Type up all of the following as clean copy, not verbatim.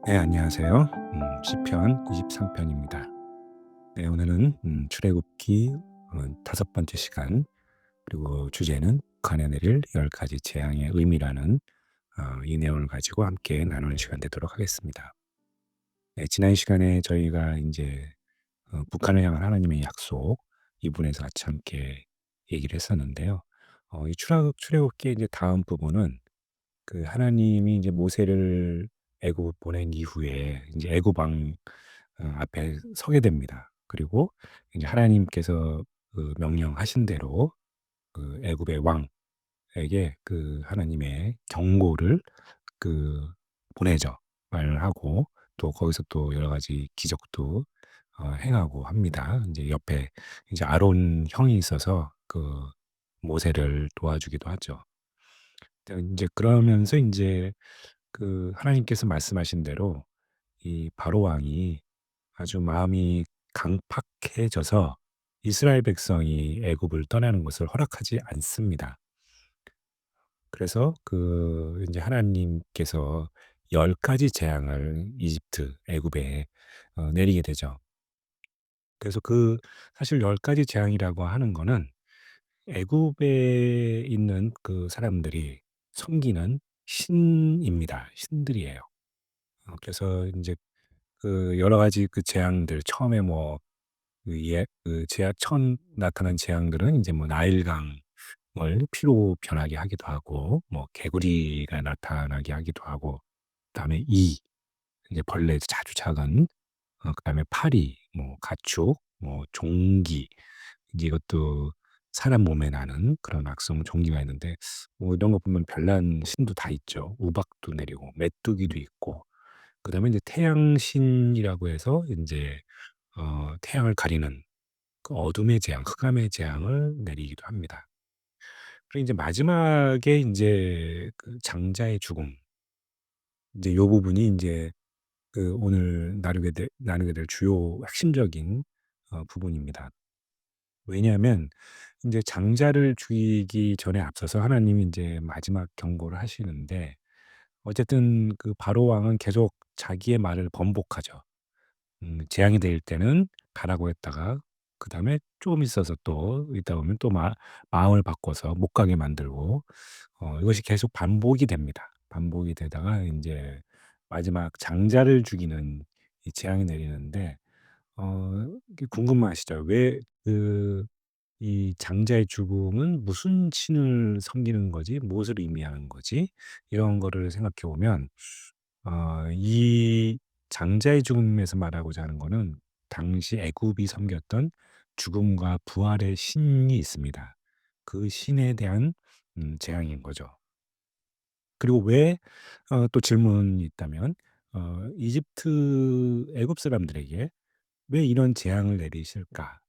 네, 안녕하세요. 시편 23 편입니다. 네, 오늘은 출애굽기 5번째 시간, 그리고 주제는 북한에 내릴 10 가지 재앙의 의미라는 이 내용을 가지고 함께 나누는 시간 되도록 하겠습니다. 네, 지난 시간에 저희가 이제 북한을 향한 하나님의 약속 이 부분에서 같이 함께 얘기를 했었는데요. 이 출애굽기의 이제 다음 부분은 그 하나님이 이제 모세를 애굽 보낸 이후에 이제 애굽 왕 앞에 서게 됩니다. 그리고 이제 하나님께서 그 명령하신 대로 그 애굽의 왕에게 그 하나님의 경고를 그 보내죠. 말을 하고 또 거기서 또 여러 가지 기적도 행하고 합니다. 인제 옆에 이제 아론 형이 있어서 그 모세를 도와주기도 하죠. 인제 그러면서 인제 그 하나님께서 말씀하신 대로 이 바로 왕이 아주 마음이 강팍해져서 이스라엘 백성이 애굽을 떠나는 것을 허락하지 않습니다. 그래서 그 인제 하나님께서 10 가지 재앙을 이집트 애굽에 내리게 되죠. 그래서 그 사실 10 가지 재앙이라고 하는 거는 애굽에 있는 그 사람들이 섬기는 신입니다. 신들이에요. 그래서 인제 그 여러 가지 그 재앙들 처음에 뭐 그 처음 나타난 재앙들은 인제 뭐 나일강을 피로 변하게 하기도 하고 뭐 개구리가 나타나게 하기도 하고 그다음에 이제 벌레 아주 작은 그다음에 파리 뭐 가축 뭐 종기 이제 이것도 사람 몸에 나는 그런 악성 종기가 있는데 뭐 이런 거 보면 별난 신도 다 있죠. 우박도 내리고 메뚜기도 있고 그다음에 인제 태양신이라고 해서 인제 태양을 가리는 그 어둠의 재앙, 흑암의 재앙을 내리기도 합니다. 그리고 인제 마지막에 인제 그 장자의 죽음 인제 요 부분이 인제 그 오늘 나누게 될 주요 핵심적인 부분입니다. 왜냐하면 인제 장자를 죽이기 전에 앞서서 하나님이 인제 마지막 경고를 하시는데 어쨌든 그 바로 왕은 계속 자기의 말을 번복하죠. 재앙이 될 때는 가라고 했다가 그다음에 좀 있어서 또 있다 보면 또 마음을 바꿔서 못 가게 만들고 이것이 계속 반복이 됩니다. 반복이 되다가 인제 마지막 장자를 죽이는 이 재앙이 내리는데 이게 궁금하시죠? 왜 이 장자의 죽음은 무슨 신을 섬기는 거지? 무엇을 의미하는 거지? 이런 거를 생각해 보면 이 장자의 죽음에서 말하고자 하는 거는 당시 애굽이 섬겼던 죽음과 부활의 신이 있습니다. 그 신에 대한 재앙인 거죠. 그리고 왜 또 질문이 있다면 이집트 애굽 사람들에게 '왜 이런 재앙을 내리실까?'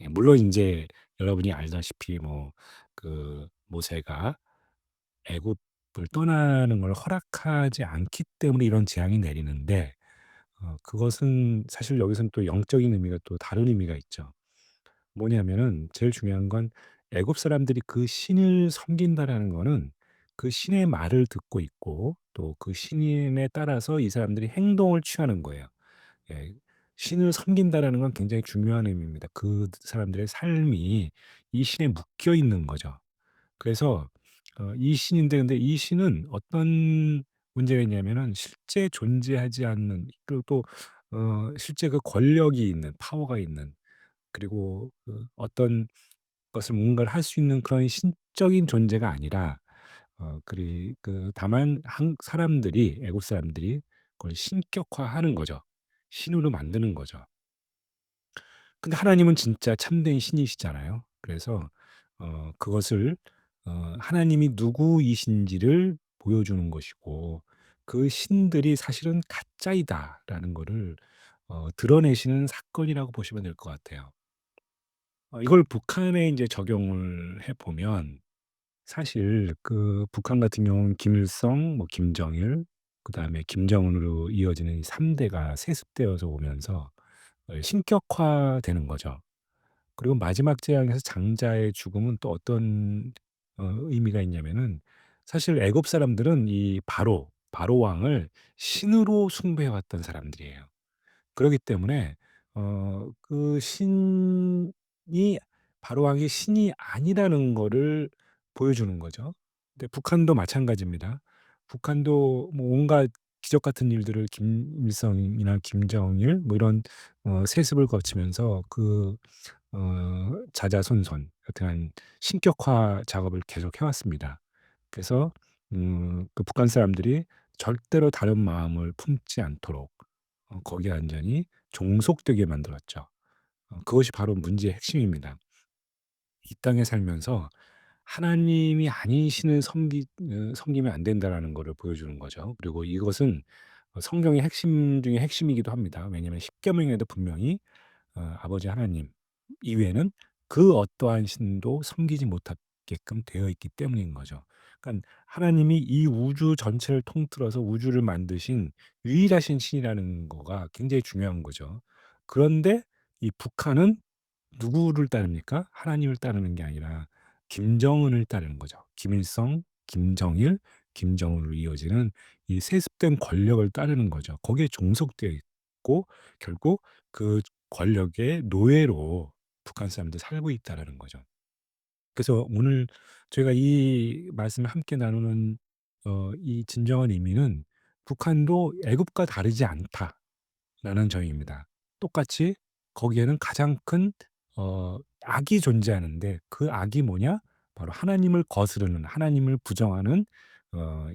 예, 물론 인제 여러분이 알다시피 뭐 그 모세가 애굽을 떠나는 걸 허락하지 않기 때문에 이런 재앙이 내리는데 그것은 사실 여기서는 또 영적인 의미가 또 다른 의미가 있죠. 뭐냐면은 제일 중요한 건 애굽 사람들이 그 신을 섬긴다라는 거는 그 신의 말을 듣고 있고 또 그 신에 따라서 이 사람들이 행동을 취하는 거예요. 예. 신을 섬긴다라는 건 굉장히 중요한 의미입니다. 그 사람들의 삶이 이 신에 묶여 있는 거죠. 그래서 이 신인데 근데 이 신은 어떤 문제가 있냐면은 실제 존재하지 않는 그리고 또 실제 그 권력이 있는 파워가 있는 그리고 그 어떤 것을 뭔가를 할 수 있는 그런 신적인 존재가 아니라 다만 한 사람들이 애국 사람들이 그걸 신격화하는 거죠. 신으로 만드는 거죠. 근데 하나님은 진짜 참된 신이시잖아요. 그래서 그것을 하나님이 누구이신지를 보여주는 것이고 그 신들이 사실은 가짜이다라는 거를 드러내시는 사건이라고 보시면 될 것 같아요. 이걸 북한에 인제 적용을 해 보면 사실 그 북한 같은 경우는 김일성, 뭐 김정일 그다음에 김정은으로 이어지는 이 3 대가 세습되어서 오면서 신격화되는 거죠. 그리고 마지막 재앙에서 장자의 죽음은 또 어떤 의미가 있냐면은 사실 애굽 사람들은 이 바로 바로 왕을 신으로 숭배해 왔던 사람들이에요. 그러기 때문에 그 신이 바로 왕이 신이 아니라는 거를 보여주는 거죠. 근데 북한도 마찬가지입니다. 북한도 뭐 온갖 기적 같은 일들을 김일성이나 김정일 뭐 이런 세습을 거치면서 자자손손 여튼간 신격화 작업을 계속 해 왔습니다. 그래서 그 북한 사람들이 절대로 다른 마음을 품지 않도록 거기에 완전히 종속되게 만들었죠. 그것이 바로 문제의 핵심입니다. 이 땅에 살면서 하나님이 아닌 신을 섬기면 안 된다라는 거를 보여주는 거죠. 그리고 이것은 성경의 핵심 중에 핵심이기도 합니다. 왜냐하면 십계명에도 분명히 아버지 하나님 이외에는 그 어떠한 신도 섬기지 못하게끔 되어 있기 때문인 거죠. 그러니까 하나님이 이 우주 전체를 통틀어서 우주를 만드신 유일하신 신이라는 거가 굉장히 중요한 거죠. 그런데 이 북한은 누구를 따릅니까? 하나님을 따르는 게 아니라 김정은을 따르는 거죠. 김일성, 김정일, 김정은으로 이어지는 이 세습된 권력을 따르는 거죠. 거기에 종속되어 있고 결국 그 권력의 노예로 북한 사람들이 살고 있다라는 거죠. 그래서 오늘 저희가 이 말씀을 함께 나누는 이 진정한 의미는 '북한도 애굽과 다르지 않다.'라는 점입니다. 똑같이 거기에는 가장 큰 악이 존재하는데 그 악이 뭐냐? 바로 하나님을 거스르는 하나님을 부정하는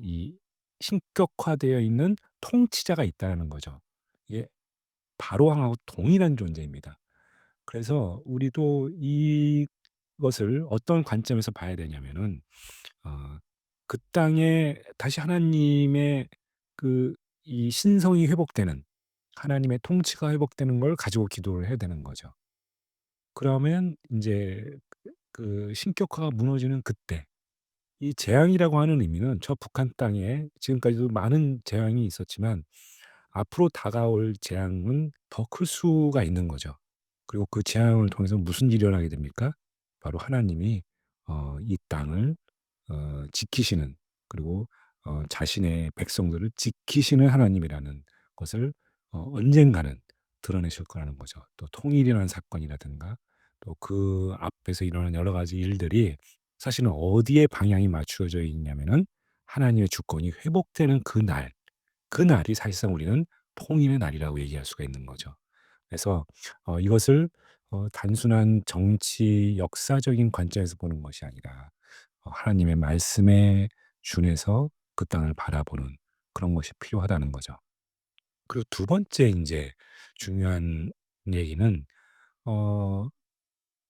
이 신격화되어 있는 통치자가 있다는 거죠. 이게 바로왕하고 동일한 존재입니다. 그래서 우리도 이것을 어떤 관점에서 봐야 되냐면은 어 그 땅에 다시 하나님의 그 이 신성이 회복되는 하나님의 통치가 회복되는 걸 가지고 기도를 해야 되는 거죠. 그러면 인제 그 신격화가 무너지는 그때 이 재앙이라고 하는 의미는 저 북한 땅에 지금까지도 많은 재앙이 있었지만 앞으로 다가올 재앙은 더 클 수가 있는 거죠. 그리고 그 재앙을 통해서 무슨 일이 일어나게 됩니까? 바로 하나님이 이 땅을 지키시는 그리고 자신의 백성들을 지키시는 하나님이라는 것을 언젠가는 드러내실 거라는 거죠. 또 통일이라는 사건이라든가 또 그 앞에서 일어나는 여러 가지 일들이 사실은 어디에 방향이 맞추어져 있냐면은 하나님의 주권이 회복되는 그날이 사실상 우리는 통일의 날이라고 얘기할 수가 있는 거죠. 그래서 이것을 단순한 정치 역사적인 관점에서 보는 것이 아니라 하나님의 말씀에 준해서 그 땅을 바라보는 그런 것이 필요하다는 거죠. 그리고 두 번째 인제 중요한 얘기는 어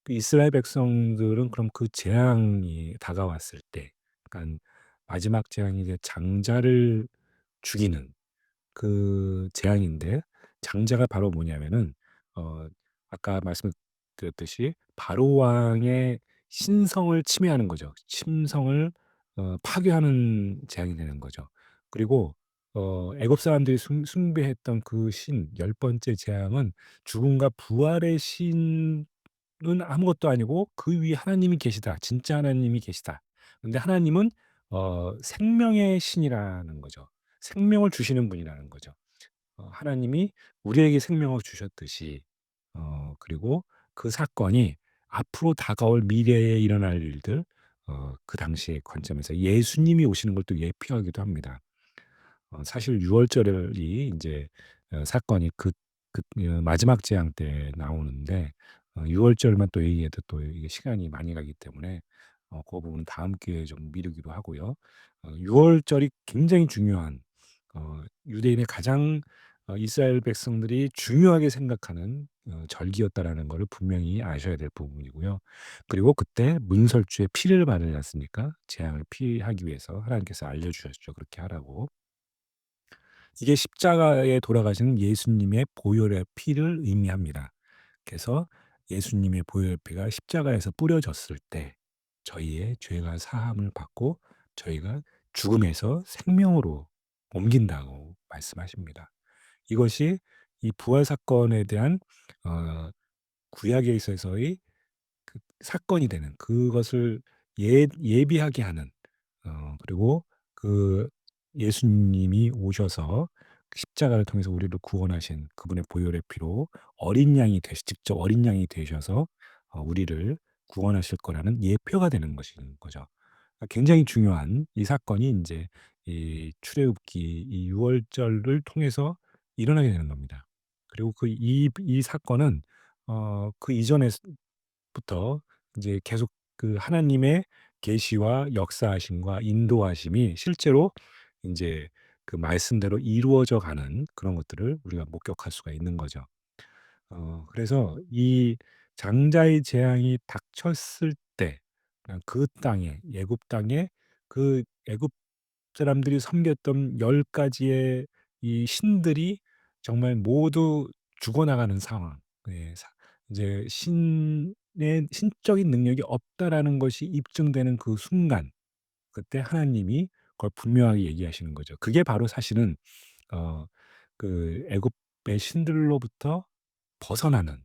그 이스라엘 백성들은 그럼 그 재앙이 다가왔을 때 그러니깐 마지막 재앙이 이제 장자를 죽이는 그 재앙인데 장자가 바로 뭐냐면은 어 아까 말씀드렸듯이 바로 왕의 신성을 침해하는 거죠. 신성을 파괴하는 재앙이 되는 거죠. 그리고 애굽 사람들이 숭배했던 그 신 열 번째 재앙은 죽음과 부활의 신은 아무것도 아니고 그 위에 하나님이 계시다. 진짜 하나님이 계시다. 근데 하나님은 생명의 신이라는 거죠. 생명을 주시는 분이라는 거죠. 하나님이 우리에게 생명을 주셨듯이 그리고 그 사건이 앞으로 다가올 미래에 일어날 일들 그 당시의 관점에서 예수님이 오시는 걸 또 예표하기도 합니다. 사실 유월절이 인제 사건이 마지막 재앙 때 나오는데 유월절만 또 얘기해도 또 이게 시간이 많이 가기 때문에 그 부분은 다음 기회에 좀 미루기로 하고요. 유월절이 굉장히 중요한 유대인의 가장 이스라엘 백성들이 중요하게 생각하는 절기였다라는 거를 분명히 아셔야 될 부분이고요. 그리고 그때 문설주의 피를 바르지 않습니까? 재앙을 피하기 위해서 하나님께서 알려 주셨죠, 그렇게 하라고. 이게 십자가에 돌아가시는 예수님의 보혈의 피를 의미합니다. 그래서 예수님의 보혈의 피가 십자가에서 뿌려졌을 때 저희의 죄가 사함을 받고 저희가 죽음에서 생명으로 옮긴다고 말씀하십니다. 이것이 이 부활 사건에 대한 어 구약에 있어서의 그 사건이 되는 그것을 예비하게 하는 그리고 그 예수님이 오셔서 십자가를 통해서 우리를 구원하신 그분의 보혈의 피로 어린 양이 되시 직접 어린 양이 되셔서 우리를 구원하실 거라는 예표가 되는 것인 거죠. 굉장히 중요한 이 사건이 인제 이 출애굽기 이 유월절을 통해서 일어나게 되는 겁니다. 그리고 이 사건은 그 이전에 부터 인제 계속 그 하나님의 계시와 역사하심과 인도하심이 실제로 인제 그 말씀대로 이루어져 가는 그런 것들을 우리가 목격할 수가 있는 거죠. 그래서 이 장자의 재앙이 닥쳤을 때 그 땅에 애굽 땅에 그 애굽 사람들이 섬겼던 10 가지의 이 신들이 정말 모두 죽어나가는 상황. 예. 이제 '신의 신적인 능력이 없다.'라는 것이 입증되는 그 순간 그때 하나님이 그걸 분명하게 얘기하시는 거죠. 그게 바로 사실은 어 그 애굽의 신들로부터 벗어나는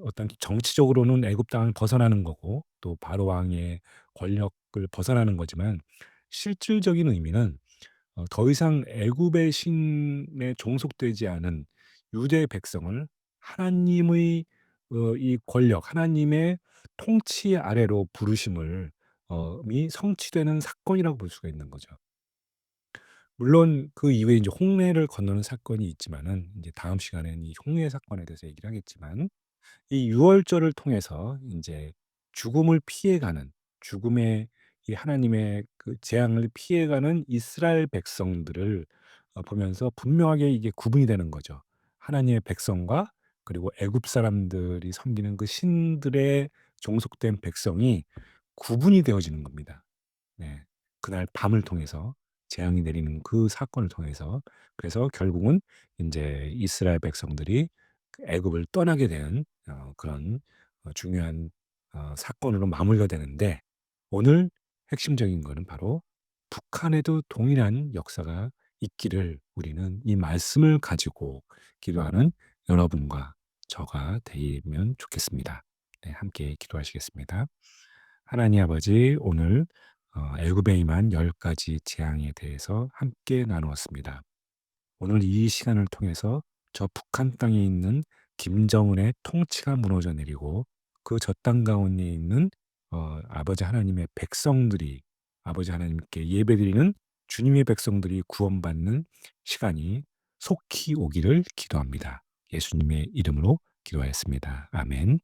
어떤 정치적으로는 애굽 땅을 벗어나는 거고 또 바로 왕의 권력을 벗어나는 거지만 실질적인 의미는 더 이상 애굽의 신에 종속되지 않은 유대 백성을 하나님의 이 권력 하나님의 통치 아래로 부르심을 이 성취되는 사건이라고 볼 수가 있는 거죠. 물론 그 이후에 인제 홍해를 건너는 사건이 있지만은 인제 다음 시간에는 이 홍해 사건에 대해서 얘기를 하겠지만 이 유월절을 통해서 인제 죽음을 피해가는 죽음의 이 하나님의 그 재앙을 피해가는 이스라엘 백성들을 보면서 분명하게 이게 구분이 되는 거죠. 하나님의 백성과 그리고 애굽 사람들이 섬기는 그 신들의 종속된 백성이 구분이 되어지는 겁니다. 네. 그날 밤을 통해서 재앙이 내리는 그 사건을 통해서 그래서 결국은 인제 이스라엘 백성들이 그 애굽을 떠나게 되는 그런 중요한 사건으로 마무리가 되는데 오늘 핵심적인 거는 바로 북한에도 동일한 역사가 있기를 우리는 이 말씀을 가지고 기도하는 여러분과 저가 되면 좋겠습니다. 네 함께 기도하시겠습니다. 하나님 아버지 오늘 애굽에 임한 10 가지 재앙에 대해서 함께 나누었습니다. 오늘 이 시간을 통해서 저 북한 땅에 있는 김정은의 통치가 무너져 내리고 그 저 땅 가운데 있는 아버지 하나님의 백성들이 아버지 하나님께 예배드리는 주님의 백성들이 구원받는 시간이 속히 오기를 기도합니다. 예수님의 이름으로 기도하였습니다. 아멘.